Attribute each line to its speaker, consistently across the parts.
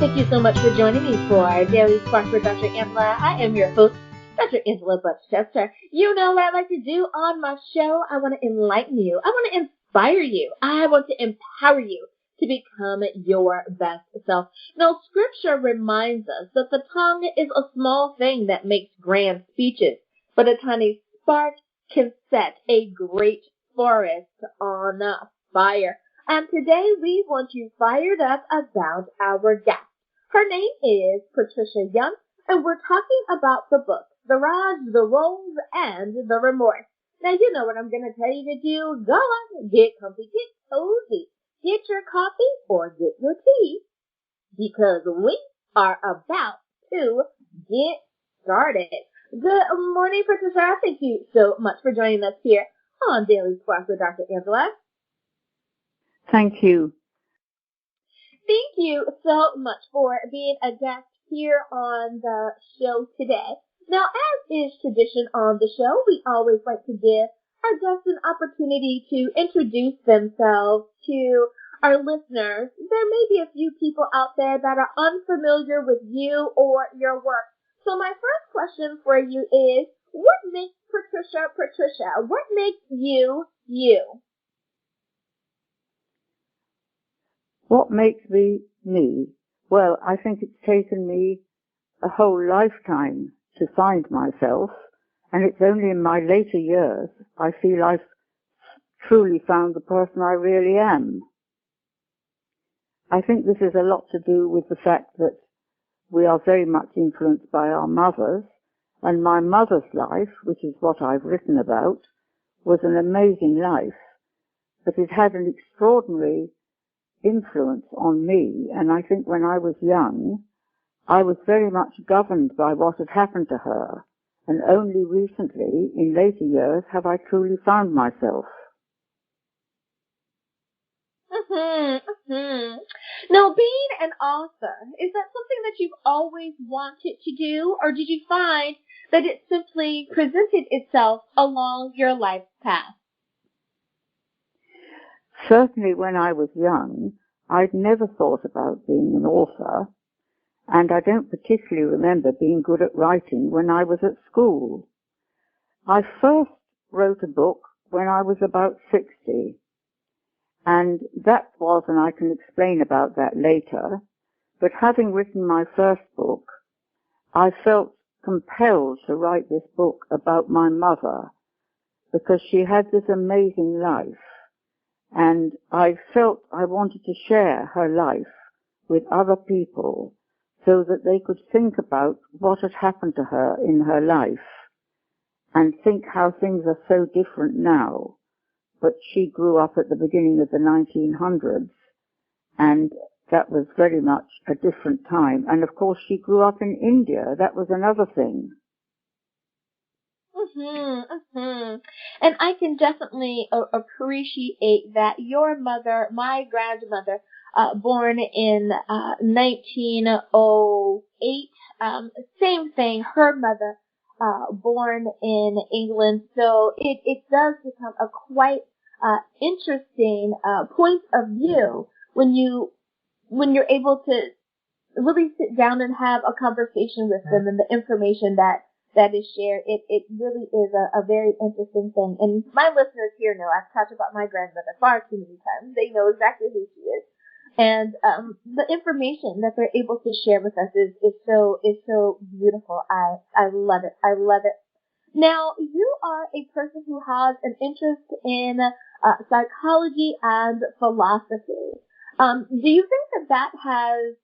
Speaker 1: Thank you so much for joining me for Daily Spark with Dr. Angela. I am your host, Dr. Angela Butchester. You know what I like to do on my show. I want to enlighten you. I want to inspire you. I want to empower you to become your best self. Now, scripture reminds us that the tongue is a small thing that makes grand speeches, but a tiny spark can set a great forest on fire. And today we want you fired up about our guest. Her name is Patricia Young, and we're talking about the book, The Rise, the Rolls, and the Remorse. Now, you know what I'm going to tell you to do. Go on, get comfy, get cozy, get your coffee, or get your tea, because we are about to get started. Good morning, Patricia. Thank you so much for joining us here on Daily Spark with Dr. Angela.
Speaker 2: Thank you.
Speaker 1: Thank you so much for being a guest here on the show today. Now, as is tradition on the show, we always like to give our guests an opportunity to introduce themselves to our listeners. There may be a few people out there that are unfamiliar with you or your work. So my first question for you is, what makes Patricia Patricia? What makes you you?
Speaker 2: What makes me me? Well, I think it's taken me a whole lifetime to find myself, and it's only in my later years I feel I've truly found the person I really am. I think this is a lot to do with the fact that we are very much influenced by our mothers, and my mother's life, which is what I've written about, was an amazing life, but it had an extraordinary influence on me, and I think when I was young, I was very much governed by what had happened to her, and only recently, in later years, have I truly found myself.
Speaker 1: Now, being an author, is that something that you've always wanted to do, or did you find that it simply presented itself along your life's path?
Speaker 2: Certainly when I was young, I'd never thought about being an author, and I don't particularly remember being good at writing when I was at school. I first wrote a book when I was about 60, and that was, and I can explain about that later, but having written my first book, I felt compelled to write this book about my mother, because she had this amazing life. And I felt I wanted to share her life with other people so that they could think about what had happened to her in her life and think how things are so different now. But she grew up at the beginning of the 1900s, and that was very much a different time. And of course she grew up in India. That was another thing.
Speaker 1: And I can definitely appreciate that your mother, my grandmother, born in 1908, same thing, her mother, born in England. So it does become a quite interesting point of view when you're able to really sit down and have a conversation with them, and the information that is shared, it really is a very interesting thing. And my listeners here know I've talked about my grandmother far too many times. They know exactly who she is. And the information that they're able to share with us is so beautiful. I love it. I love it. Now, you are a person who has an interest in psychology and philosophy. Do you think that has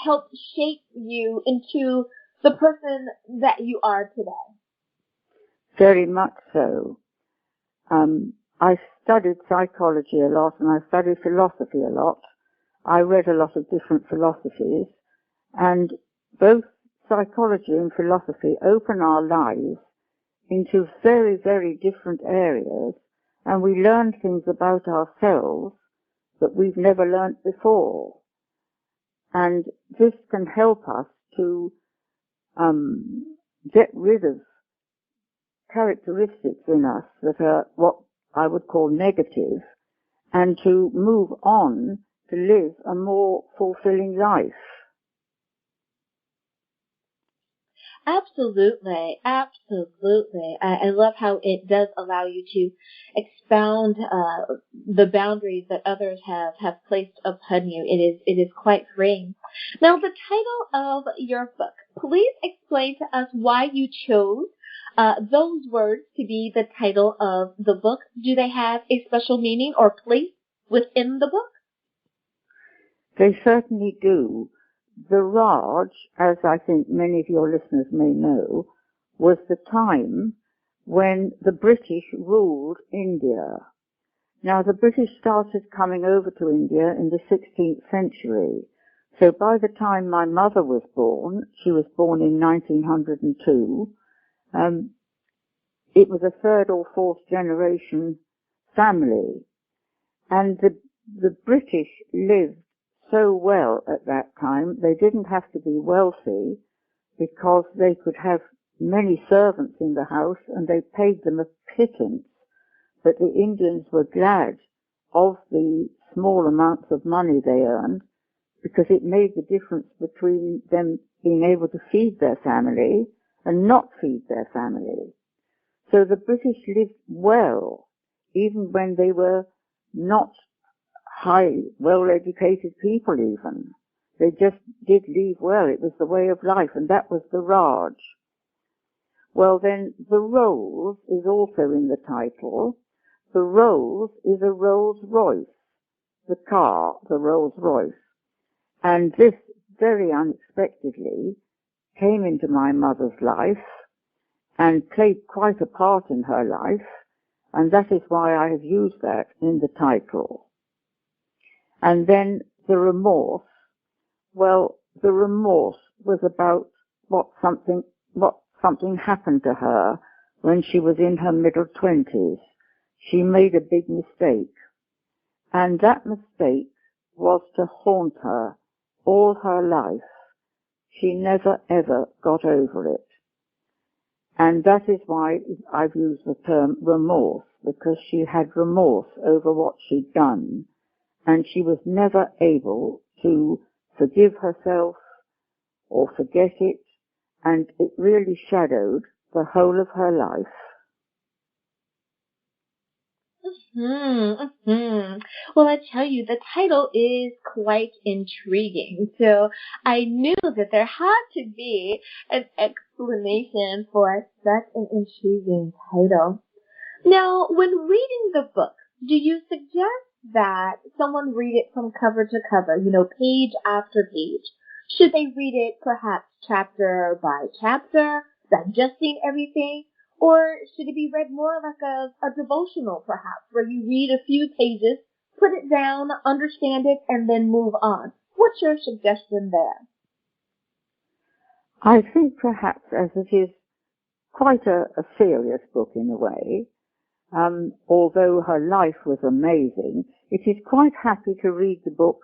Speaker 1: helped shape you into the person that you are today?
Speaker 2: Very much so. I studied psychology a lot, and I studied philosophy a lot. I read a lot of different philosophies, and both psychology and philosophy open our lives into very, very different areas, and we learn things about ourselves that we've never learnt before. And this can help us to get rid of characteristics in us that are what I would call negative, and to move on to live a more fulfilling life.
Speaker 1: Absolutely, absolutely. I love how it does allow you to expound the boundaries that others have placed upon you. It is quite freeing. Now, the title of your book. Please explain to us why you chose those words to be the title of the book. Do they have a special meaning or place within the book?
Speaker 2: They certainly do. The Raj, as I think many of your listeners may know, was the time when the British ruled India. Now, the British started coming over to India in the 16th century. So by the time my mother was born, she was born in 1902, it was a third or fourth generation family. And the British lived so well at that time. They didn't have to be wealthy because they could have many servants in the house and they paid them a pittance. But the Indians were glad of the small amounts of money they earned because it made the difference between them being able to feed their family and not feed their family. So the British lived well, even when they were not high, well-educated people even. They just did live well. It was the way of life, and that was the Raj. Well, then, the Rolls is also in the title. The Rolls is a Rolls Royce, the car, the Rolls Royce. And this, very unexpectedly, came into my mother's life and played quite a part in her life, and that is why I have used that in the title. And then the Remorse. Well, the Remorse was about what something happened to her when she was in her middle 20s. She made a big mistake, and that mistake was to haunt her all her life. She never ever got over it. And that is why I've used the term remorse, because she had remorse over what she'd done, and she was never able to forgive herself or forget it, and it really shadowed the whole of her life.
Speaker 1: Well, I tell you, the title is quite intriguing. So I knew that there had to be an explanation for such an intriguing title. Now, when reading the book, do you suggest that someone read it from cover to cover, page after page? Should they read it perhaps chapter by chapter, digesting everything? Or should it be read more like a devotional, perhaps, where you read a few pages, put it down, understand it, and then move on? What's your suggestion there?
Speaker 2: I think perhaps as it is quite a serious book in a way, although her life was amazing, it is quite happy to read the book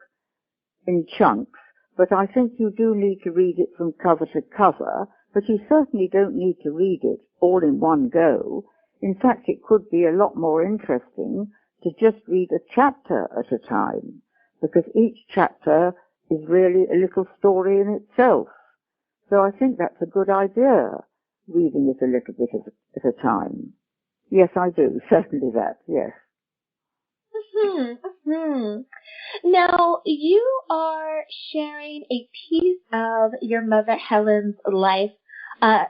Speaker 2: in chunks, but I think you do need to read it from cover to cover, but you certainly don't need to read it all in one go. In fact, it could be a lot more interesting to just read a chapter at a time, because each chapter is really a little story in itself. So I think that's a good idea, reading it a little bit at a time. Yes, I do. Certainly that, yes.
Speaker 1: Now, you are sharing a piece of your mother Helen's life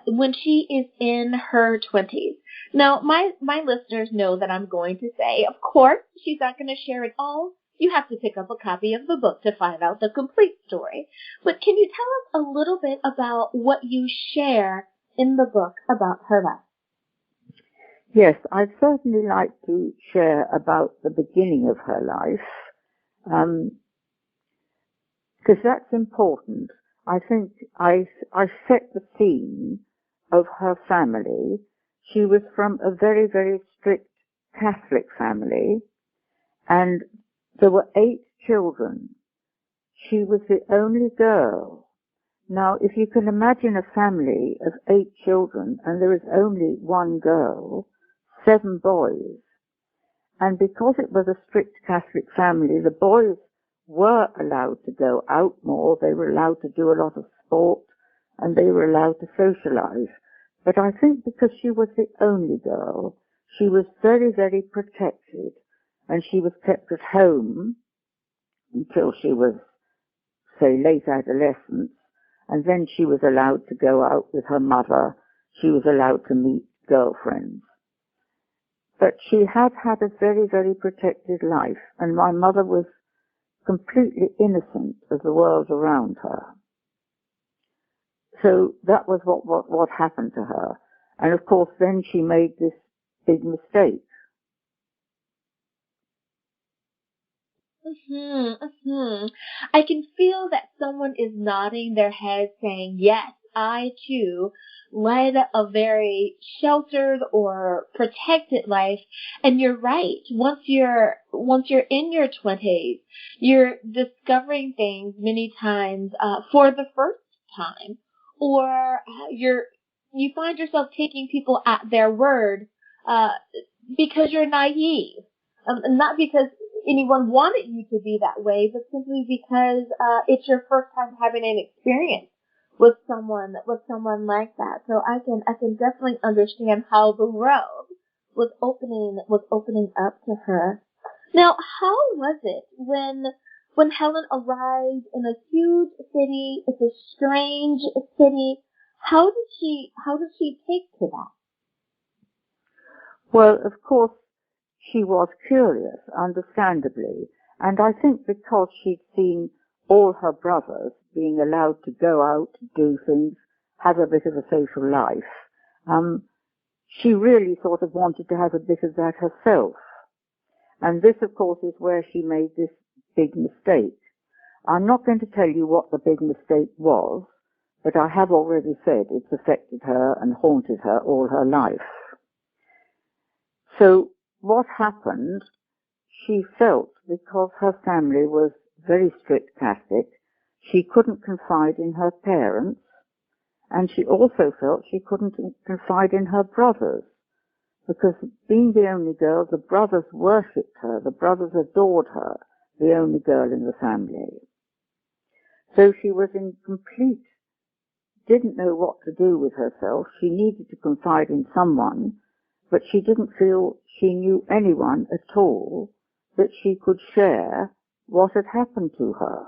Speaker 1: when she is in her 20s. Now, my listeners know that I'm going to say, of course, she's not going to share it all. You have to pick up a copy of the book to find out the complete story. But can you tell us a little bit about what you share in the book about her life?
Speaker 2: Yes, I'd certainly like to share about the beginning of her life, because that's important. I think I set the scene of her family. She was from a very, very strict Catholic family, and there were 8 children. She was the only girl. Now, if you can imagine a family of 8 children, and there is only one girl, 7 boys, and because it was a strict Catholic family, the boys were allowed to go out more. They were allowed to do a lot of sport and they were allowed to socialize. But I think because she was the only girl, she was very, very protected, and she was kept at home until she was, say, late adolescence, and then she was allowed to go out with her mother. She was allowed to meet girlfriends. But she had had a very, very protected life, and my mother was completely innocent of the world around her. So that was what happened to her. And of course then she made this big mistake.
Speaker 1: I can feel that someone is nodding their head saying, yes, I too led a very sheltered or protected life. And you're right. Once you're in your 20s, you're discovering things many times for the first time, or you find yourself taking people at their word because you're naive, not because anyone wanted you to be that way, but simply because it's your first time having an experience with someone like that. So I can definitely understand how the world was opening up to her. Now, how was it when Helen arrived in a huge city? It's a strange city. How did she take to that?
Speaker 2: Well, of course, she was curious, understandably, and I think because she'd seen all her brothers being allowed to go out, do things, have a bit of a social life, she really sort of wanted to have a bit of that herself. And this, of course, is where she made this big mistake. I'm not going to tell you what the big mistake was, but I have already said it's affected her and haunted her all her life. So what happened, she felt, because her family was very strict Catholic, she couldn't confide in her parents, and she also felt she couldn't confide in her brothers, because being the only girl, the brothers worshipped her, the brothers adored her, the only girl in the family. So she was didn't know what to do with herself. She needed to confide in someone, but she didn't feel she knew anyone at all that she could share what had happened to her.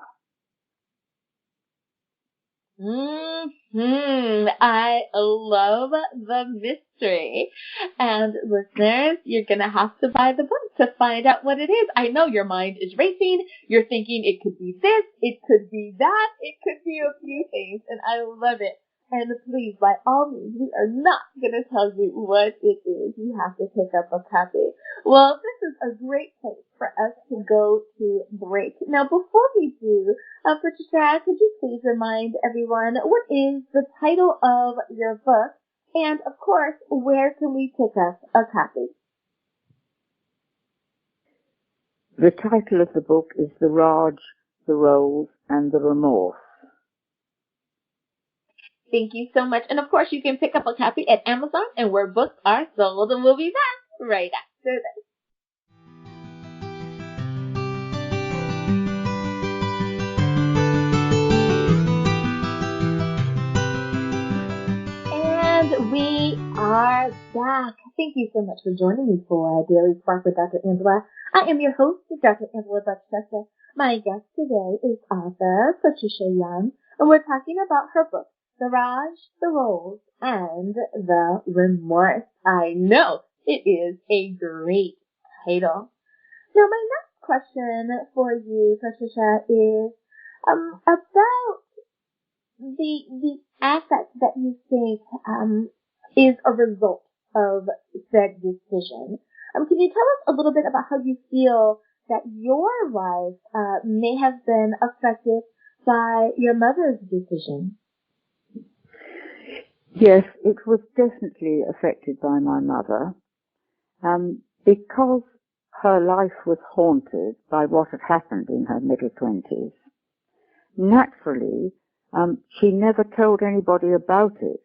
Speaker 1: I love the mystery. And listeners, you're going to have to buy the book to find out what it is. I know your mind is racing. You're thinking it could be this, it could be that, it could be a few things. And I love it. And please, by all means, we are not going to tell you what it is. You have to pick up a copy. Well, this is a great place for us to go to break. Now, before we do, Patricia, could you please remind everyone what is the title of your book? And, of course, where can we pick up a copy?
Speaker 2: The title of the book is The Raj, the Rolls, and the Remorse.
Speaker 1: Thank you so much. And, of course, you can pick up a copy at Amazon and where books are sold. And we'll be back right after this. And we are back. Thank you so much for joining me for Daily Spark with Dr. Angela. I am your host, Dr. Angela Patricia. My guest today is author Patricia Young, and we're talking about her book, The Raj, the Rolls, and the Remorse. I know it is a great title. Now, my next question for you, Patricia, is about the affect that you think is a result of said decision. Can you tell us a little bit about how you feel that your life may have been affected by your mother's decision?
Speaker 2: Yes, it was definitely affected by my mother, because her life was haunted by what had happened in her middle 20s. Naturally, she never told anybody about it,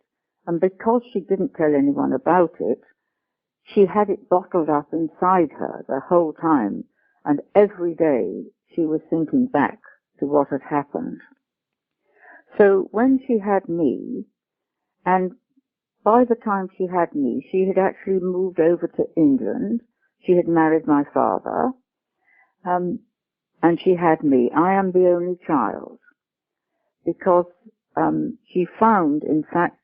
Speaker 2: and because she didn't tell anyone about it, she had it bottled up inside her the whole time, and every day she was thinking back to what had happened. So when she had me, and by the time she had me, she had actually moved over to England. She had married my father, and she had me. I am the only child because she found, in fact,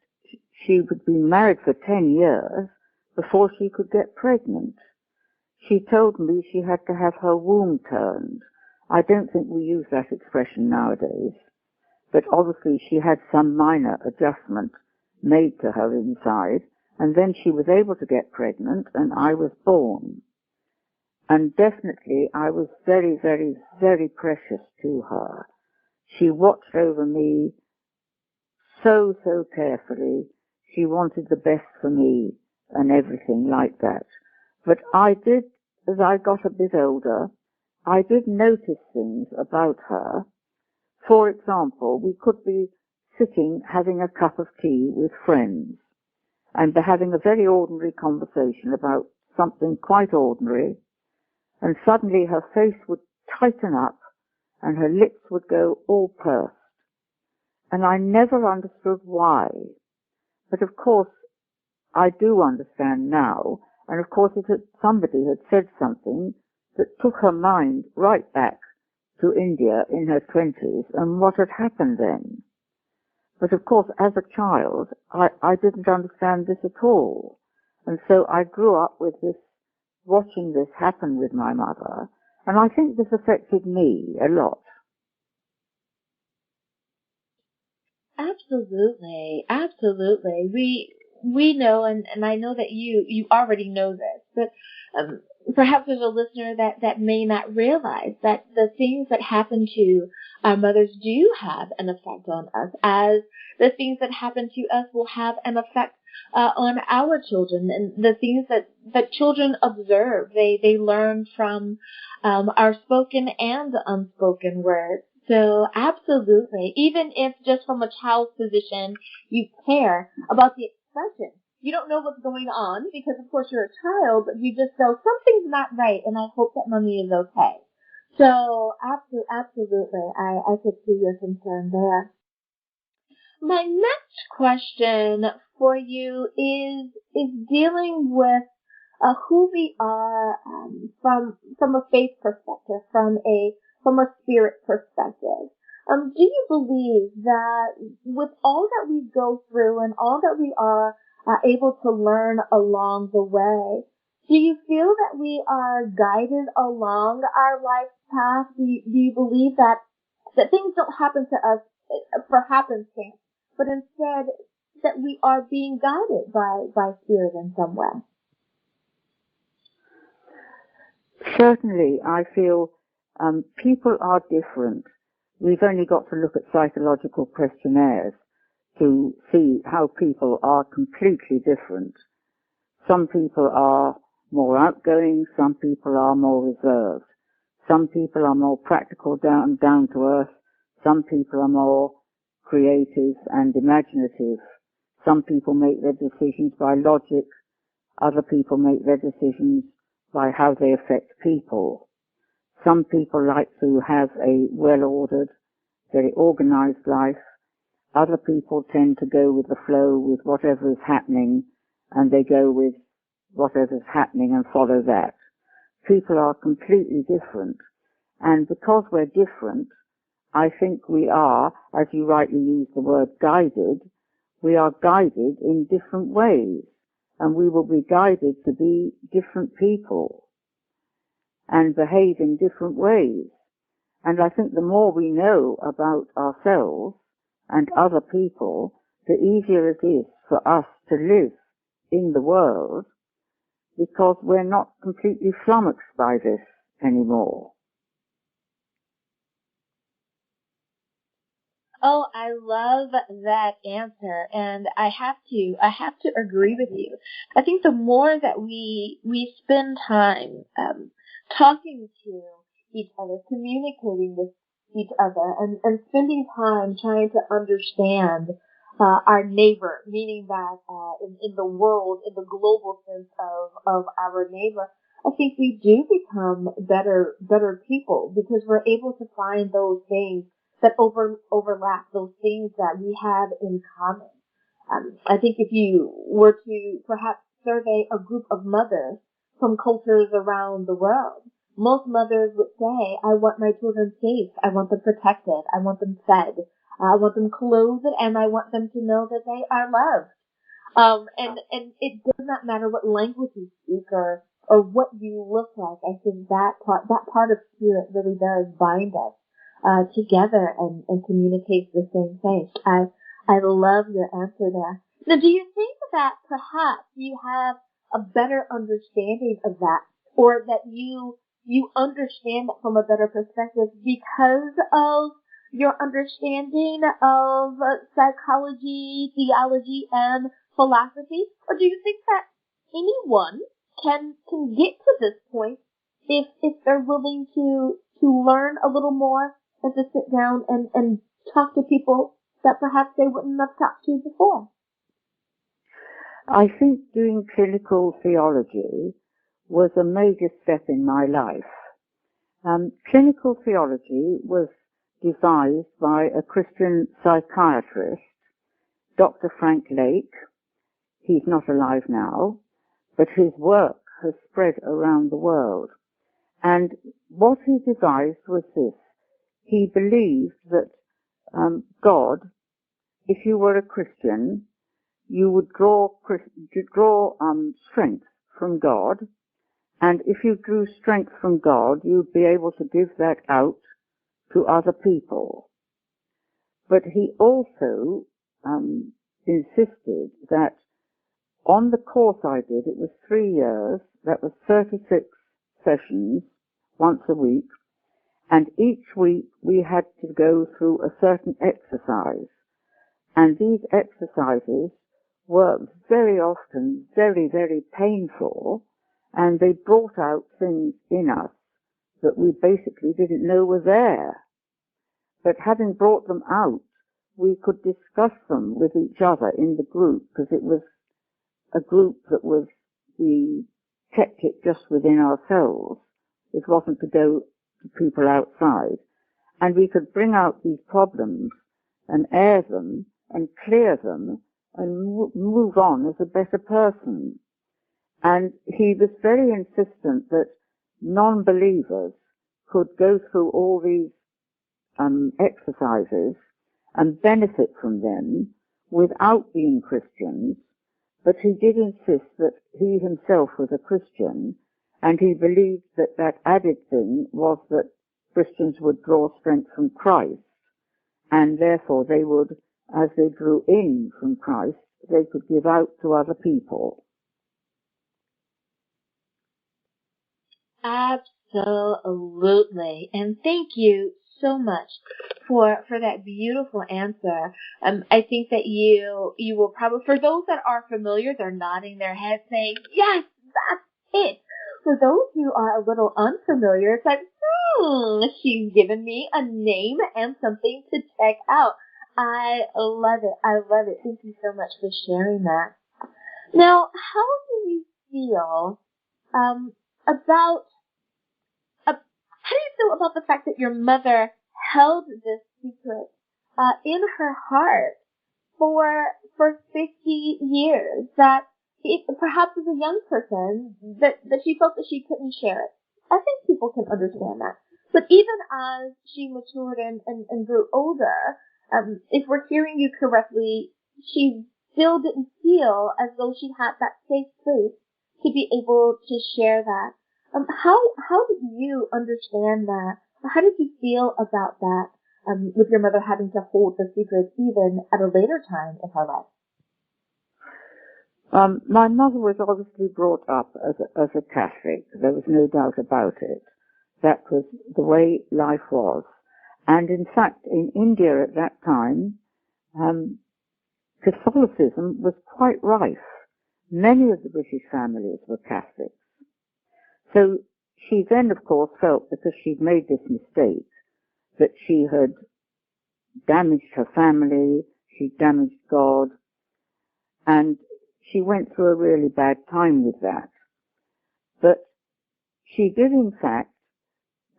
Speaker 2: she would be married for 10 years before she could get pregnant. She told me she had to have her womb turned. I don't think we use that expression nowadays, but obviously she had some minor adjustment made to her inside, and then she was able to get pregnant, and I was born. And definitely I was very, very, very precious to her. She watched over me so, so carefully. She wanted the best for me and everything like that. But I did, as I got a bit older, I did notice things about her. For example, we could be sitting having a cup of tea with friends, and they're having a very ordinary conversation about something quite ordinary, and suddenly her face would tighten up and her lips would go all pursed. And I never understood why. But of course, I do understand now, and of course somebody had said something that took her mind right back to India in her 20s and what had happened then. But of course, as a child, I didn't understand this at all. And so I grew up with this, watching this happen with my mother, and I think this affected me a lot.
Speaker 1: Absolutely, absolutely. We know, and I know that you already know this, but perhaps there's a listener that may not realize that the things that happen to our mothers do have an effect on us, as the things that happen to us will have an effect on our children, and the things that children observe, they learn from our spoken and unspoken words. So absolutely, even if just from a child's position you care about the expression, you don't know what's going on because of course you're a child, but you just know something's not right, and I hope that mommy is okay. So absolutely, I could see your concern there. My next question for you is dealing with who we are from a faith perspective, from a spirit perspective. Do you believe that with all that we go through and all that we are able to learn along the way, do you feel that we are guided along our life's path? Do you believe that things don't happen to us for happenstance, but instead that we are being guided by spirit in some way?
Speaker 2: Certainly, I feel people are different. We've only got to look at psychological questionnaires to see how people are completely different. Some people are more outgoing, some people are more reserved. Some people are more practical, down to earth. Some people are more creative and imaginative. Some people make their decisions by logic. Other people make their decisions by how they affect people. Some people like to have a well-ordered, very organized life. Other people tend to go with the flow with whatever is happening, and they go with whatever is happening and follow that. People are completely different, and because we're different, I think we are, as you rightly use the word guided, we are guided in different ways, and we will be guided to be different people and behave in different ways. And I think the more we know about ourselves and other people, the easier it is for us to live in the world, because we're not completely flummoxed by this anymore.
Speaker 1: Oh, I love that answer, and I have to agree with you. I think the more that we spend time talking to each other, communicating with each other, and spending time trying to understand our neighbor, meaning that in the world, in the global sense of our neighbor, I think we do become better people because we're able to find those things that overlap, those things that we have in common. I think if you were to perhaps survey a group of mothers from cultures around the world, most mothers would say, I want my children safe, I want them protected, I want them fed, I want them clothed, and I want them to know that they are loved. And it does not matter what language you speak or what you look like. I think that part of spirit really does bind us together and communicates the same thing. I love your answer there. Now, do you think that perhaps you have a better understanding of that, or that you understand it from a better perspective because of your understanding of psychology, theology, and philosophy? Or do you think that anyone can get to this point if they're willing to learn a little more and to sit down and talk to people that perhaps they wouldn't have talked to before?
Speaker 2: I think doing clinical theology was a major step in my life. Clinical theology was devised by a Christian psychiatrist, Dr. Frank Lake. He's not alive now, but his work has spread around the world. And what he devised was this. He believed that God, if you were a Christian, you would draw strength from God, and if you drew strength from God, you'd be able to give that out to other people. But he also insisted that on the course I did, it was 3 years, that was 36 sessions, once a week, and each week we had to go through a certain exercise. And these exercises were very often very, very painful, and they brought out things in us that we basically didn't know were there. But having brought them out, we could discuss them with each other in the group, because it was a group that we kept it just within ourselves. It wasn't to go to people outside. And we could bring out these problems and air them and clear them and move on as a better person. And he was very insistent that non-believers could go through all these exercises and benefit from them without being Christians, but he did insist that he himself was a Christian, and he believed that that added thing was that Christians would draw strength from Christ, and therefore they would, as they drew in from Christ, they could give out to other people.
Speaker 1: Absolutely. And thank you so much for that beautiful answer. I think that you will probably, for those that are familiar, they're nodding their heads saying, yes, that's it. For those who are a little unfamiliar, it's like, she's given me a name and something to check out. I love it. I love it. Thank you so much for sharing that. Now, how do you feel how do you feel about the fact that your mother held this secret in her heart for 50 years? That perhaps as a young person, that she felt that she couldn't share it. I think people can understand that. But even as she matured and grew older, if we're hearing you correctly, she still didn't feel as though she had that safe place to be able to share that. How did you understand that? How did you feel about that with your mother having to hold the secret even at a later time in her life?
Speaker 2: My mother was obviously brought up as a Catholic. There was no doubt about it. That was the way life was. And in fact, in India at that time, Catholicism was quite rife. Many of the British families were Catholics. So she then, of course, felt, because she'd made this mistake, that she had damaged her family, she'd damaged God, and she went through a really bad time with that. But she did, in fact,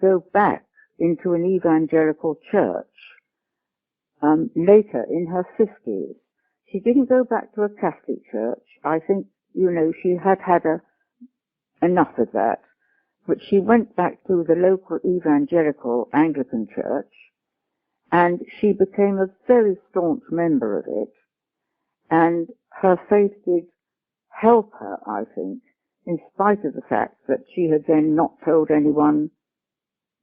Speaker 2: go back into an evangelical church, later in her 50s. She didn't go back to a Catholic church. I think, she had enough of that. But she went back to the local evangelical Anglican church, and she became a very staunch member of it. And her faith did help her, I think, in spite of the fact that she had then not told anyone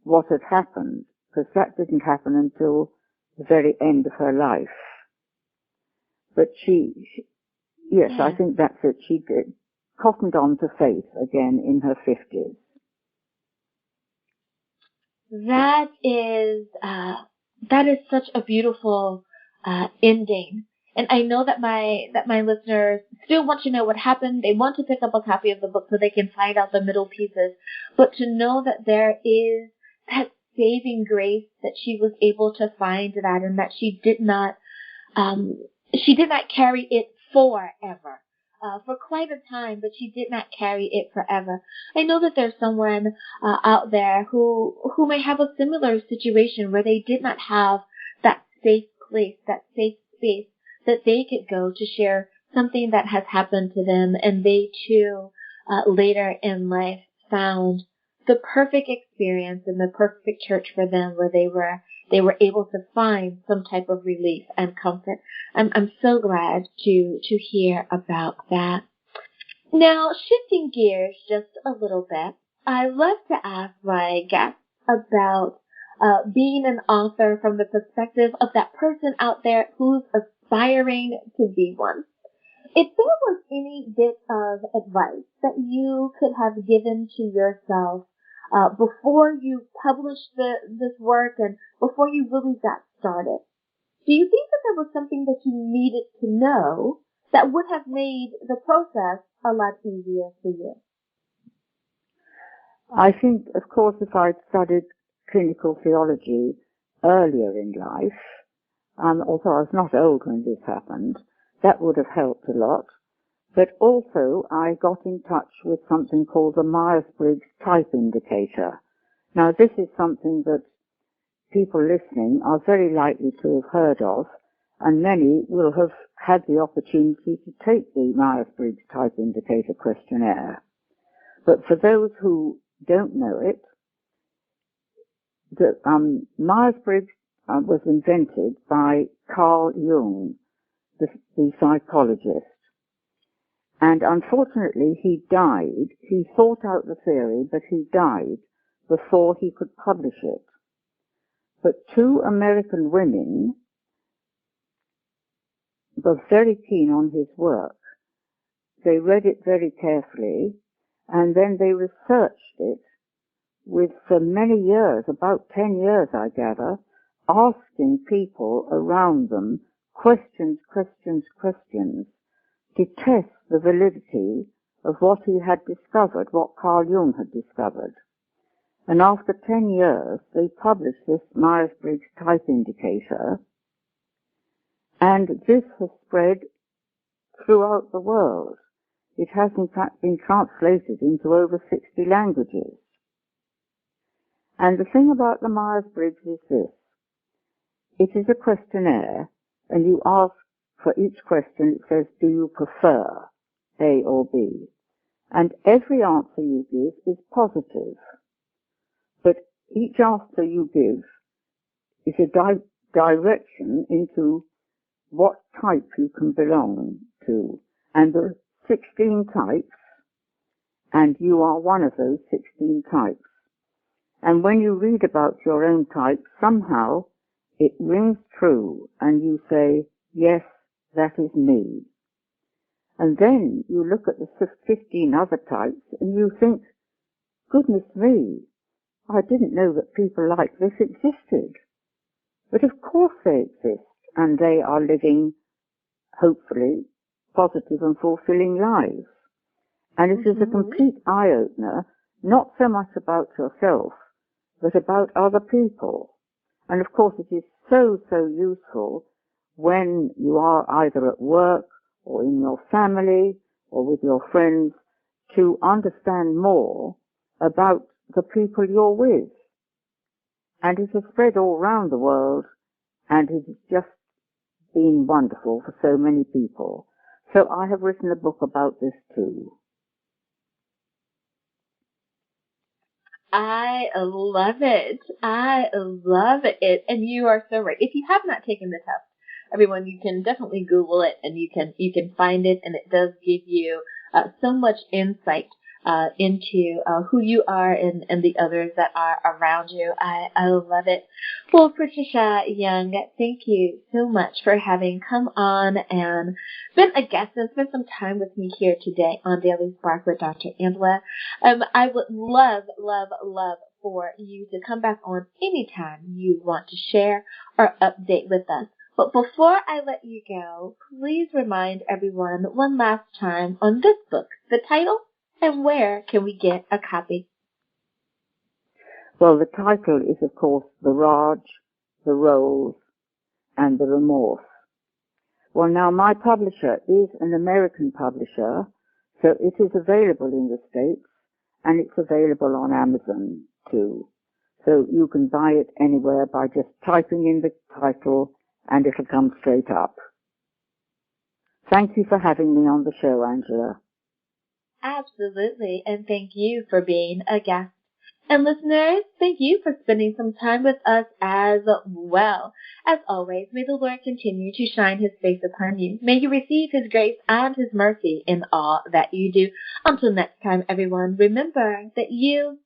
Speaker 2: what had happened, because that didn't happen until the very end of her life. But yes, I think that's it. She cottoned on to faith again in her 50s.
Speaker 1: That is such a beautiful ending. And I know that my listeners still want to know what happened. They want to pick up a copy of the book so they can find out the middle pieces. But to know that there is that saving grace, that she was able to find that, and that she did not carry it forever. For quite a time, but she did not carry it forever. I know that there's someone out there who may have a similar situation where they did not have that safe place, that safe space that they could go to share something that has happened to them, and they too later in life found the perfect experience and the perfect church for them, where they were able to find some type of relief and comfort. I'm so glad to hear about that. Now, shifting gears just a little bit, I love to ask my guests about being an author from the perspective of that person out there who's aspiring to be one. If there was any bit of advice that you could have given to yourself before you published this work and before you really got started, do you think that there was something that you needed to know that would have made the process a lot easier for you?
Speaker 2: I think, of course, if I'd studied clinical theology earlier in life, although I was not old when this happened, that would have helped a lot. But also, I got in touch with something called the Myers-Briggs Type Indicator. Now, this is something that people listening are very likely to have heard of, and many will have had the opportunity to take the Myers-Briggs Type Indicator questionnaire. But for those who don't know it, the Myers-Briggs was invented by Carl Jung, the psychologist. And unfortunately, he died. He thought out the theory, but he died before he could publish it. But two American women were very keen on his work. They read it very carefully, and then they researched it for many years, about 10 years, I gather, asking people around them questions, to test the validity of what he had discovered, what Carl Jung had discovered. And after 10 years, they published this Myers-Briggs Type Indicator, and this has spread throughout the world. It has in fact been translated into over 60 languages. And the thing about the Myers-Briggs is this. It is a questionnaire, and you ask for each question, it says, do you prefer A or B? And every answer you give is positive. But each answer you give is a direction into what type you can belong to. And there are 16 types, and you are one of those 16 types. And when you read about your own type, somehow it rings true, and you say, yes, that is me. And then you look at the 15 other types, and you think, goodness me, I didn't know that people like this existed. But of course they exist, and they are living, hopefully, positive and fulfilling lives. And it is a complete eye-opener, not so much about yourself, but about other people. And of course it is so useful when you are either at work or in your family or with your friends to understand more about the people you're with. And it has spread all around the world, and it has just been wonderful for so many people. So I have written a book about this too.
Speaker 1: I love it. I love it. And you are so right. If you have not taken the test, everyone, you can definitely Google it and you can find it, and it does give you so much insight into who you are and the others that are around you. I love it. Well, Patricia Young, thank you so much for having come on and been a guest and spent some time with me here today on Daily Spark with Dr. Angela. I would love, love, love for you to come back on anytime you want to share or update with us. But before I let you go, please remind everyone one last time on this book, the title, and where can we get a copy?
Speaker 2: Well, the title is, of course, The Raj, The Rose, and The Remorse. Well, now, my publisher is an American publisher, so it is available in the States, and it's available on Amazon, too. So you can buy it anywhere by just typing in the title, and it'll come straight up. Thank you for having me on the show, Angela.
Speaker 1: Absolutely, and thank you for being a guest. And listeners, thank you for spending some time with us as well. As always, may the Lord continue to shine his face upon you. May you receive his grace and his mercy in all that you do. Until next time, everyone, remember that you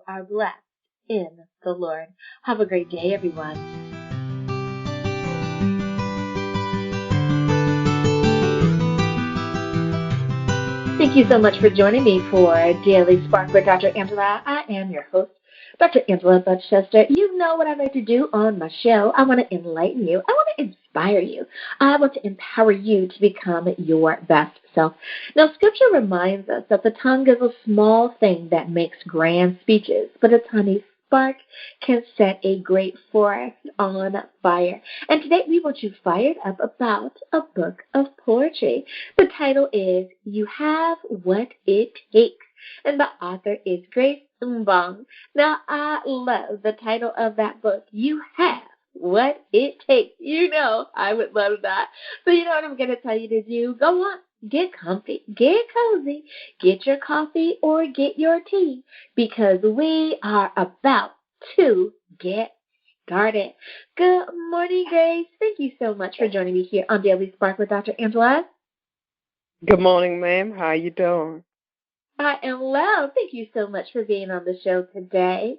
Speaker 1: are blessed in the Lord. Have a great day, everyone. Thank you so much for joining me for Daily Spark with Dr. Angela. I am your host, Dr. Angela Butchester. You know what I like to do on my show. I want to enlighten you. I want to inspire you. I want to empower you to become your best self. Now, Scripture reminds us that the tongue is a small thing that makes grand speeches, but a tiny spark can set a great forest on fire. And today we want you fired up about a book of poetry. The title is You Have What It Takes, and the author is Grace Mbong. Now, I love the title of that book, You Have What It Takes. You know I would love that. So you know what I'm going to tell you to do? Go on. Get comfy, get cozy, get your coffee or get your tea, because we are about to get started. Good morning, Grace. Thank you so much for joining me here on Daily Spark with Dr. Angela.
Speaker 3: Good morning, ma'am. How you doing?
Speaker 1: I am well. Thank you so much for being on the show today.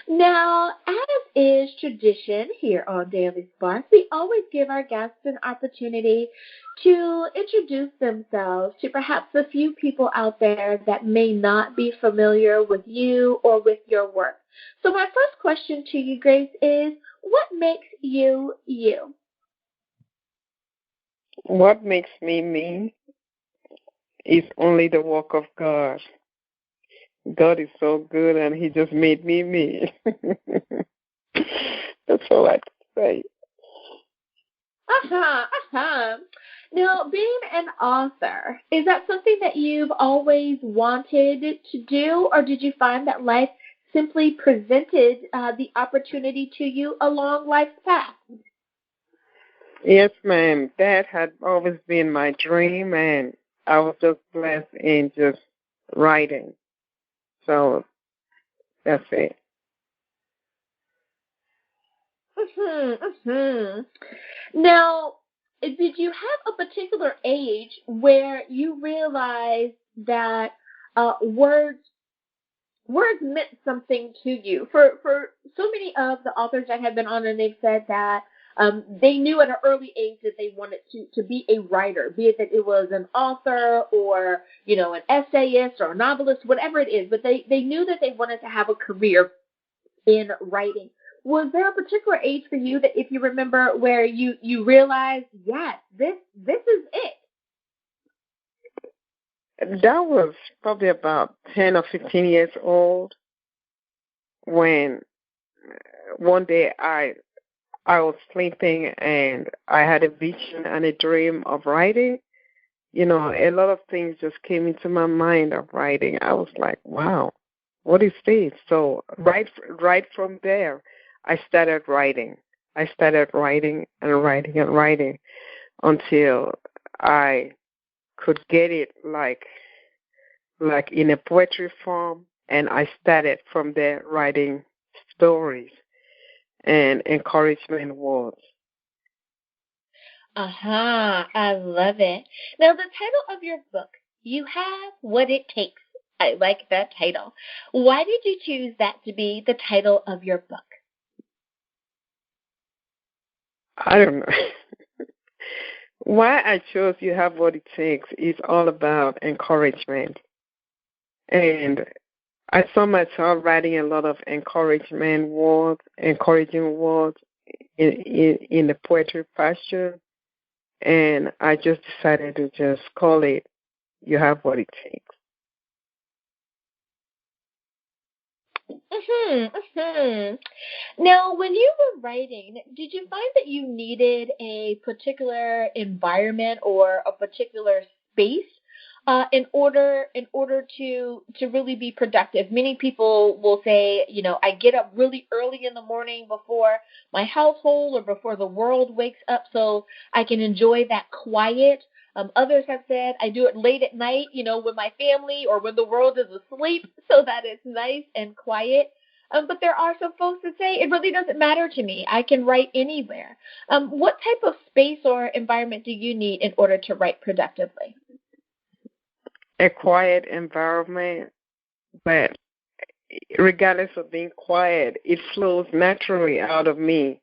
Speaker 1: Now, as is tradition here on Daily Spark, we always give our guests an opportunity to introduce themselves to perhaps a few people out there that may not be familiar with you or with your work. So my first question to you, Grace, is what makes you you?
Speaker 3: What makes me me is only the work of God. God is so good, and he just made me me. That's all I can say.
Speaker 1: Now, being an author, is that something that you've always wanted to do, or did you find that life simply presented the opportunity to you along life's path?
Speaker 3: Yes, ma'am. That had always been my dream, and I was just blessed in just writing. So that's it.
Speaker 1: Now, did you have a particular age where you realized that words meant something to you? For so many of the authors that have been on, and they've said that they knew at an early age that they wanted to be a writer, be it that it was an author or, you know, an essayist or a novelist, whatever it is, but they knew that they wanted to have a career in writing. Was there a particular age for you that, if you remember, where you realized, yes, this is it?
Speaker 3: That was probably about 10 or 15 years old when one day I was sleeping and I had a vision and a dream of writing. You know, a lot of things just came into my mind of writing. I was like, wow, what is this? So right from there, I started writing. I started writing and writing and writing until I could get it like in a poetry form, and I started from there writing stories and encouragement words.
Speaker 1: I love it. Now, the title of your book, You Have What It Takes. I like that title. Why did you choose that to be the title of your book?
Speaker 3: I don't know. Why I chose You Have What It Takes is all about encouragement. And I saw myself writing a lot of encouraging words in the poetry pasture, and I just decided to just call it You Have What It Takes.
Speaker 1: Now, when you were writing, did you find that you needed a particular environment or a particular space in order to really be productive? Many people will say, I get up really early in the morning before my household or before the world wakes up, so I can enjoy that quiet. Others have said I do it late at night, with my family or when the world is asleep, so that it's nice and quiet. But there are some folks that say it really doesn't matter to me. I can write anywhere. What type of space or environment do you need in order to write productively?
Speaker 3: A quiet environment, but regardless of being quiet, it flows naturally out of me.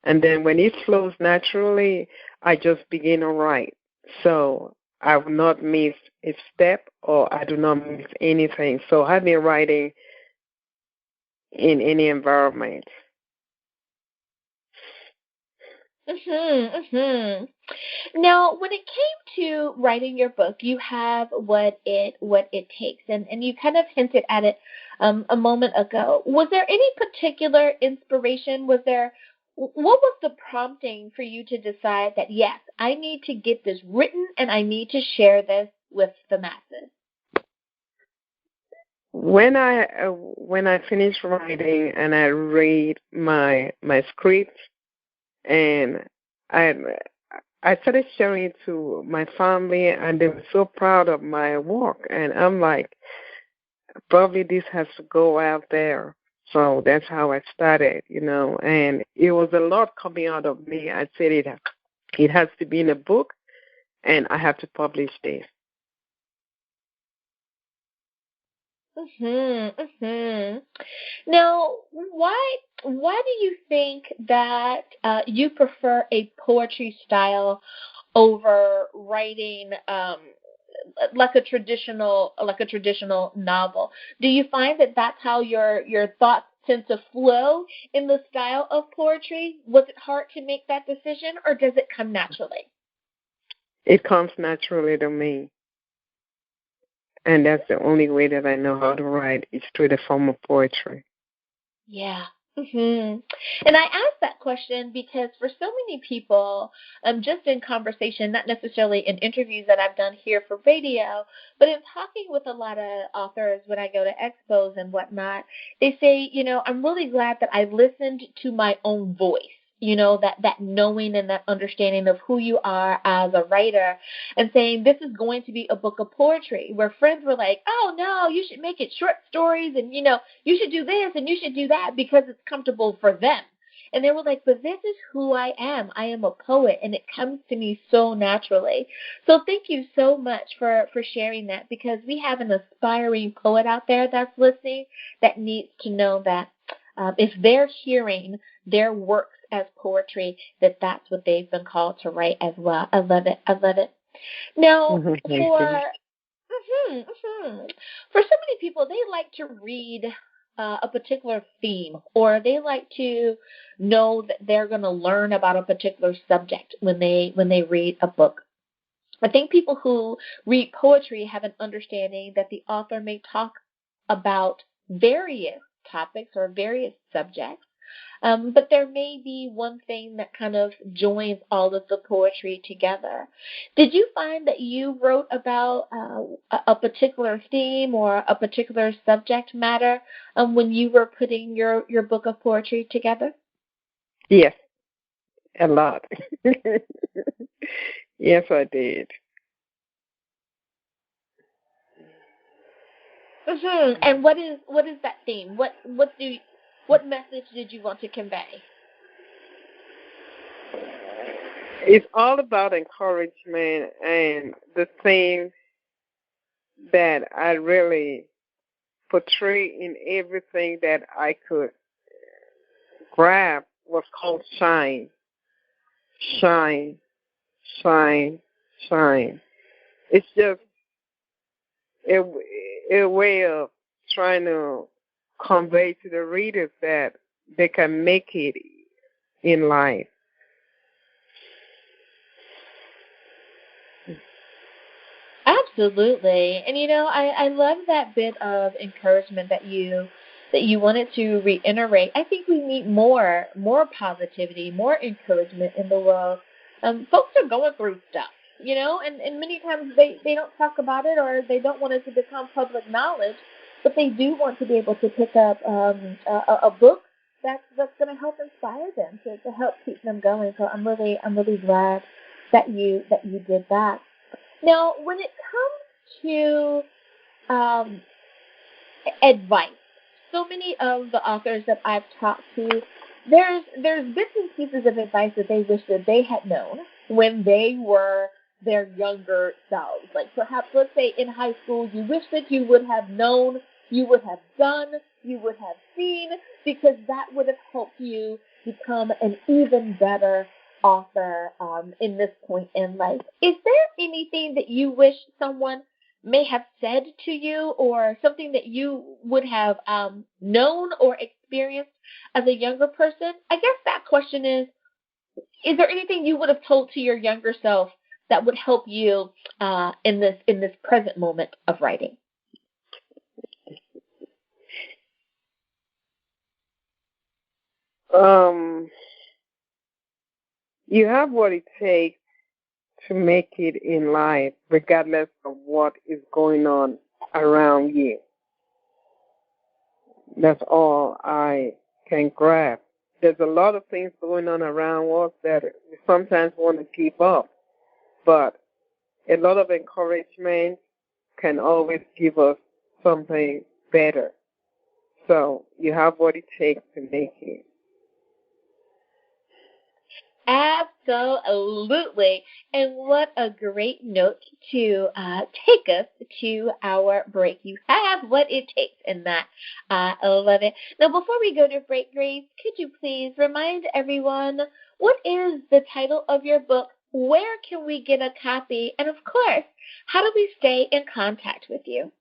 Speaker 3: And then when it flows naturally, I just begin to write. So I will not miss a step, or I do not miss anything. So I've been writing in any environment.
Speaker 1: Now, when it came to writing your book, you have what it takes, and you kind of hinted at it a moment ago. Was there any particular inspiration? What was the prompting for you to decide that yes, I need to get this written and I need to share this with the masses?
Speaker 3: When I finish writing and I read my script, and I started sharing it to my family, and they were so proud of my work. And I'm like, probably this has to go out there. So that's how I started, and it was a lot coming out of me. I said it has to be in a book, and I have to publish this.
Speaker 1: Now, why do you think that you prefer a poetry style over writing like a traditional novel? Do you find that that's how your thoughts tend to flow in the style of poetry? Was it hard to make that decision, or does it come naturally?
Speaker 3: It comes naturally to me. And that's the only way that I know how to write is through the form of poetry.
Speaker 1: Yeah. And I asked that question because for so many people, just in conversation, not necessarily in interviews that I've done here for radio, but in talking with a lot of authors when I go to expos and whatnot, they say, I'm really glad that I listened to my own voice. That knowing and that understanding of who you are as a writer, and saying this is going to be a book of poetry, where friends were like, oh no, you should make it short stories, and you should do this and you should do that because it's comfortable for them. And they were like, but this is who I am. I am a poet, and it comes to me so naturally. So thank you so much for sharing that, because we have an aspiring poet out there that's listening that needs to know that if they're hearing their works as poetry, that's what they've been called to write as well. I love it. Now, for so many people, they like to read a particular theme, or they like to know that they're going to learn about a particular subject when they read a book. I think people who read poetry have an understanding that the author may talk about various topics or various subjects, but there may be one thing that kind of joins all of the poetry together. Did you find that you wrote about a particular theme or a particular subject matter when you were putting your book of poetry together?
Speaker 3: Yes, a lot. Yes, I did.
Speaker 1: And what is that theme? What message did you want to convey?
Speaker 3: It's all about encouragement, and the thing that I really portray in everything that I could grab was called shine, shine, shine, shine. It's just a, a way of trying to convey to the readers that they can make it in life.
Speaker 1: Absolutely. And I love that bit of encouragement that you wanted to reiterate. I think we need more positivity, more encouragement in the world. Folks are going through stuff, and many times they don't talk about it, or they don't want it to become public knowledge, but they do want to be able to pick up a book that's going to help inspire them, to help keep them going. So I'm really glad that you did that. Now, when it comes to advice, so many of the authors that I've talked to, there's bits and pieces of advice that they wish that they had known when they were their younger selves. Like perhaps, let's say in high school, you wish that you would have known, you would have done, you would have seen, because that would have helped you become an even better author in this point in life. Is there anything that you wish someone may have said to you, or something that you would have known or experienced as a younger person? I guess that question is there anything you would have told to your younger self that would help you in this present moment of writing?
Speaker 3: You have what it takes to make it in life, regardless of what is going on around you. That's all I can grab. There's a lot of things going on around us that we sometimes want to keep up, but a lot of encouragement can always give us something better. So you have what it takes to make it.
Speaker 1: Absolutely. And what a great note to take us to our break. You have what it takes in that. I love it. Now, before we go to break, Grace, could you please remind everyone what is the title of your book? Where can we get a copy? And, of course, how do we stay in contact with you?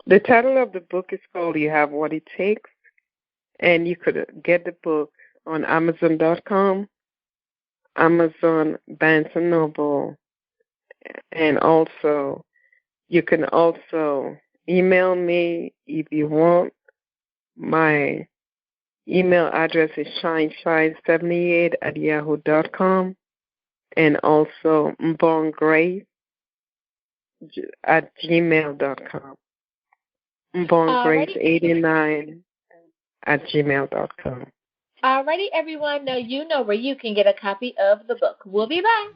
Speaker 3: The title of the book is called You Have What It Takes, and you could get the book on Amazon.com, Amazon, Barnes & Noble, and also you can also email me if you want. My email address is shineshine78@yahoo.com, and also mbonggrace at gmail.com. mbonggrace89 at gmail.com.
Speaker 1: Alrighty, everyone. Now you know where you can get a copy of the book. We'll be back.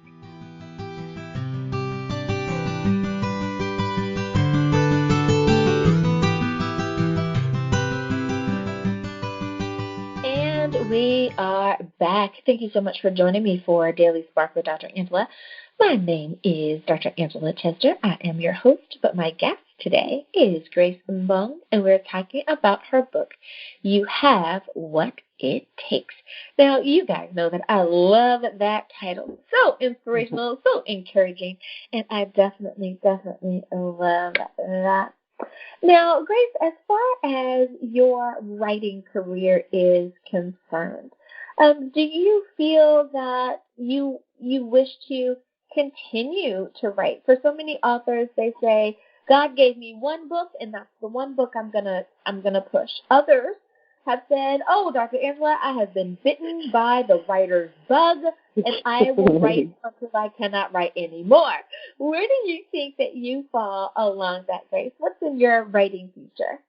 Speaker 1: And we are back. Thank you so much for joining me for Daily Spark with Dr. Angela. My name is Dr. Angela Chester. I am your host, but my guest today is Grace Mbong, and we're talking about her book, You Have What It Takes. Now, you guys know that I love that title. So inspirational, so encouraging, and I definitely love that. Now, Grace, as far as your writing career is concerned, do you feel that you wish to continue to write? For so many authors, they say, God gave me one book, and that's the one book I'm gonna push. Others have said, oh, Dr. Angela, I have been bitten by the writer's bug, and I will write until I cannot write anymore. Where do you think that you fall along that, Grace? What's in your writing future?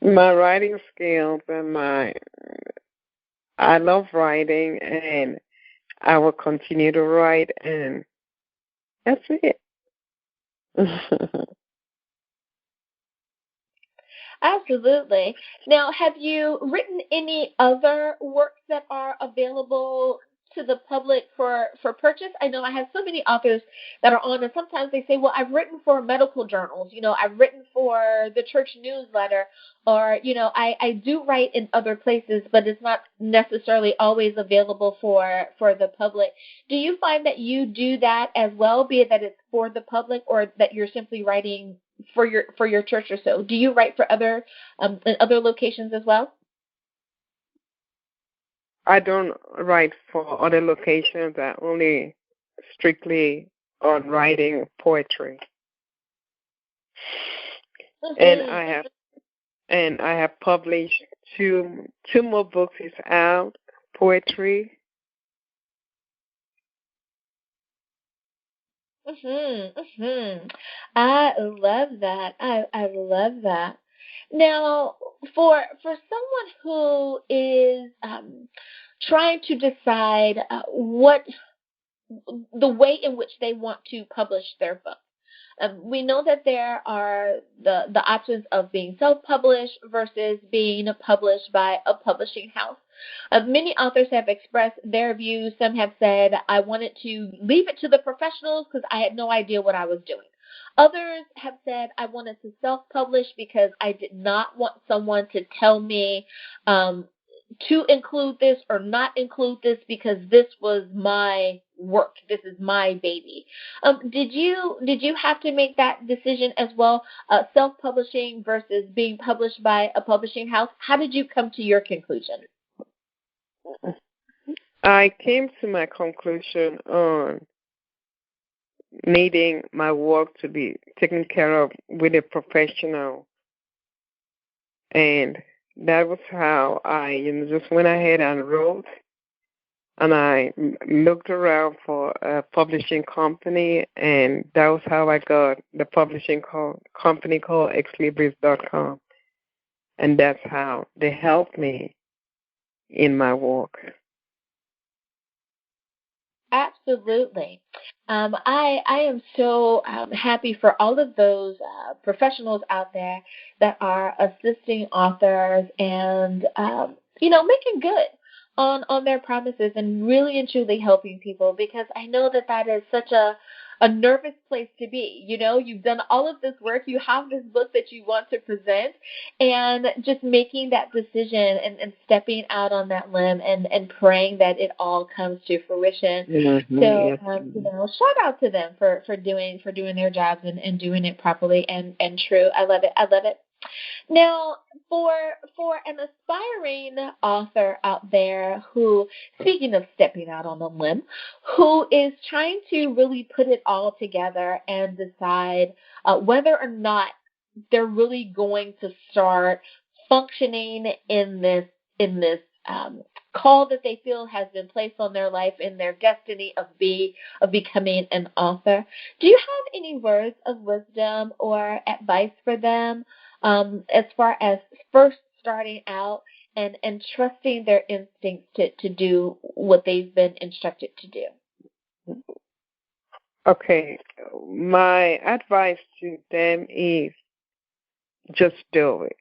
Speaker 3: My writing skills and my I love writing, and I will continue to write, and that's it.
Speaker 1: Absolutely. Now, have you written any other works that are available to the public for purchase? I know I have so many authors that are on, and sometimes they say, well, I've written for medical journals, I've written for the church newsletter, or, I do write in other places, but it's not necessarily always available for the public. Do you find that you do that as well, be it that it's for the public or that you're simply writing for your church or so? Do you write for other in other locations as well?
Speaker 3: I don't write for other locations. I only strictly on writing poetry, and
Speaker 1: Mhm.
Speaker 3: I have published two more books is out, poetry.
Speaker 1: Mhm. Mhm. I love that. I love that. Now, for someone who is trying to decide what the way in which they want to publish their book. We know that there are the options of being self-published versus being published by a publishing house. Many authors have expressed their views. Some have said, I wanted to leave it to the professionals because I had no idea what I was doing. Others have said, I wanted to self-publish because I did not want someone to tell me to include this or not include this because this was my work. This is my baby. Did you have to make that decision as well? Self-publishing versus being published by a publishing house. How did you come to your conclusion?
Speaker 3: I came to my conclusion on needing my work to be taken care of with a professional, and that was how I just went ahead and wrote. And I looked around for a publishing company, and that was how I got the publishing company called exlibris.com. And that's how they helped me in my work.
Speaker 1: Absolutely. I am so happy for all of those professionals out there that are assisting authors and making good on their promises and really and truly helping people, because I know that that is such a nervous place to be. You've done all of this work, you have this book that you want to present, and just making that decision and stepping out on that limb and praying that it all comes to fruition.
Speaker 3: Mm-hmm,
Speaker 1: So,
Speaker 3: yes.
Speaker 1: shout out to them for doing their jobs and doing it properly and true. I love it. I love it. Now, for an aspiring author out there who, speaking of stepping out on a limb, who is trying to really put it all together and decide whether or not they're really going to start functioning in this call that they feel has been placed on their life, in their destiny of becoming an author. Do you have any words of wisdom or advice for them as far as first starting out and trusting their instincts to do what they've been instructed to do?
Speaker 3: Okay, my advice to them is just do it.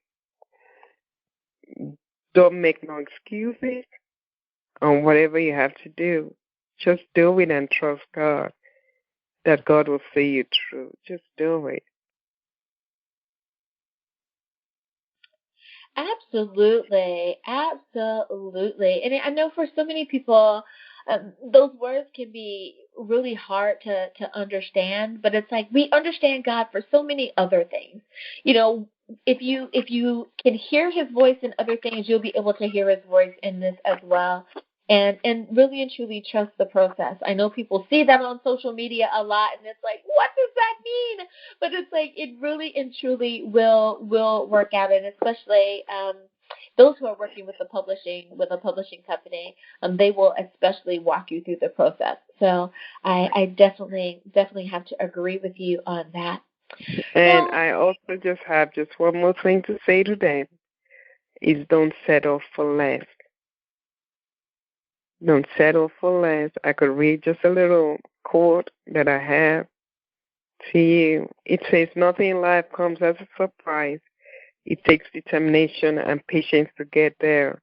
Speaker 3: Don't make no excuses on whatever you have to do. Just do it and trust God that God will see you through. Just do it.
Speaker 1: Absolutely, absolutely. And I know for so many people, those words can be really hard to understand. But it's like we understand God for so many other things. You know, if you can hear His voice in other things, you'll be able to hear His voice in this as well. And really and truly trust the process. I know people see that on social media a lot, and it's like, what does that mean? But it's like it really and truly will work out, and especially those who are working with a publishing company, they will especially walk you through the process. So I definitely have to agree with you on that.
Speaker 3: And
Speaker 1: Now,
Speaker 3: I also just have just one more thing to say to them is don't settle for less. Don't settle for less. I could read just a little quote that I have to you. It says, nothing in life comes as a surprise. It takes determination and patience to get there.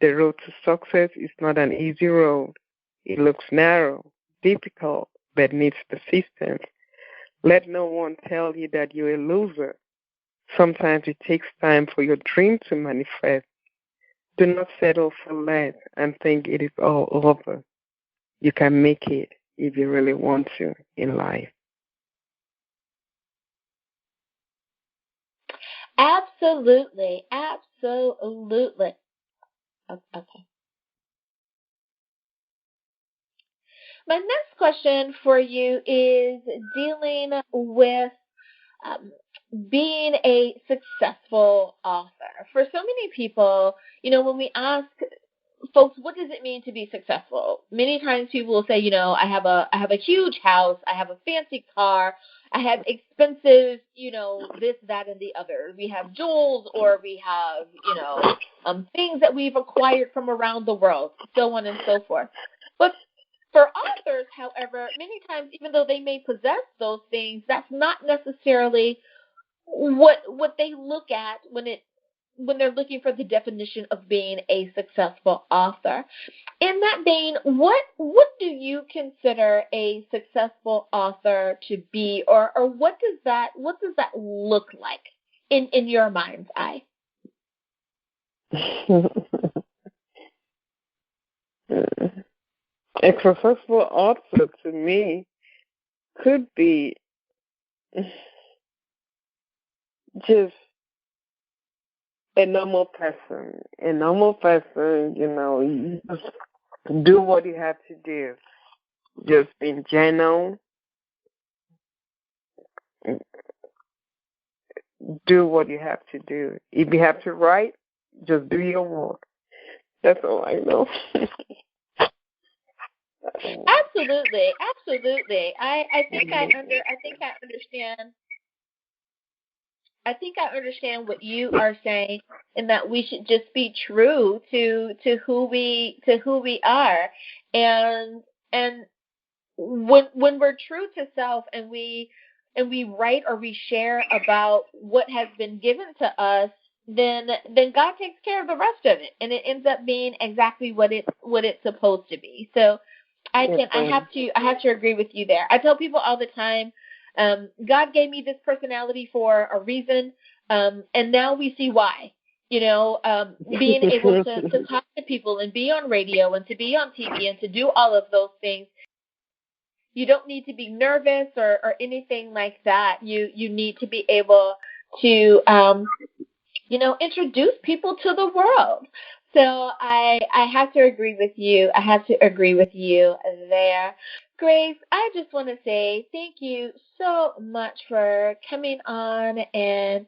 Speaker 3: The road to success is not an easy road. It looks narrow, difficult, but needs persistence. Let no one tell you that you're a loser. Sometimes it takes time for your dream to manifest. Do not settle for less and think it is all over. You can make it if you really want to in life.
Speaker 1: Absolutely. Absolutely. Okay. My next question for you is dealing with um, being a successful author. For so many people, when we ask folks, what does it mean to be successful? Many times people will say, I have a huge house, I have a fancy car, I have expensive, this, that, and the other. We have jewels, or we have, things that we've acquired from around the world, so on and so forth. But for authors, however, many times, even though they may possess those things, that's not necessarily what they look at when they're looking for the definition of being a successful author. In that vein, what do you consider a successful author to be, or what does that look like in your mind's eye?
Speaker 3: A successful author to me could be just a normal person. A normal person, you just do what you have to do. Just being genuine. Do what you have to do. If you have to write, just do your work. That's all I know.
Speaker 1: Absolutely. I think I understand. I think I understand what you are saying, in that we should just be true to who we are, and when we're true to self, and we write or we share about what has been given to us, then God takes care of the rest of it, and it ends up being exactly what it's supposed to be. So I have to agree with you there. I tell people all the time, God gave me this personality for a reason, and now we see why. Being able to talk to people and be on radio and to be on TV and to do all of those things, you don't need to be nervous or anything like that. You need to be able to introduce people to the world. So I have to agree with you. I have to agree with you there. Grace, I just want to say thank you so much for coming on and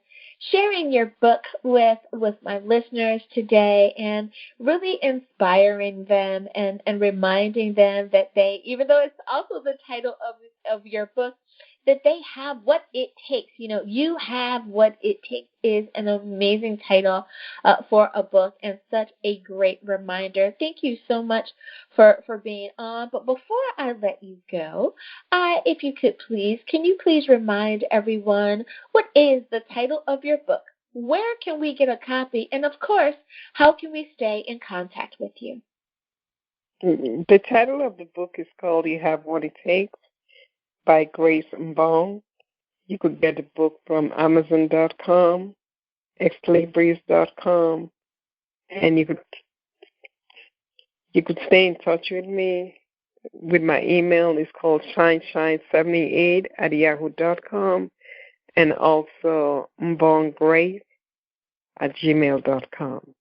Speaker 1: sharing your book with my listeners today, and really inspiring them and reminding them that they, even though it's also the title of your book, that they have what it takes. You have what it takes is an amazing title for a book, and such a great reminder. Thank you so much for being on. But before I let you go, if you could can you please remind everyone, what is the title of your book? Where can we get a copy? And of course, how can we stay in contact with you?
Speaker 3: The title of the book is called You Have What It Takes by Grace Mbong. You could get the book from Amazon.com, Exlibris.com, and you could stay in touch with me with my email. It's called shineshine78@yahoo.com, and also mbonggrace@gmail.com.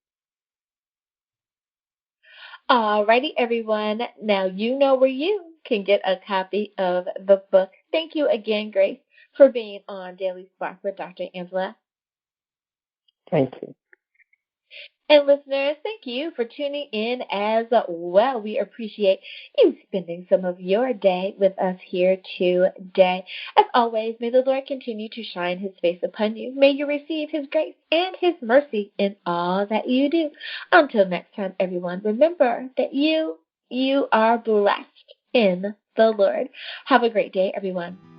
Speaker 1: Alrighty, everyone. Now you know where you can get a copy of the book. Thank you again, Grace, for being on Daily Spark with Dr. Angela.
Speaker 3: Thank you.
Speaker 1: And listeners, thank you for tuning in as well. We appreciate you spending some of your day with us here today. As always, may the Lord continue to shine his face upon you. May you receive his grace and his mercy in all that you do. Until next time, everyone, remember that you you are blessed in the Lord. Have a great day, everyone.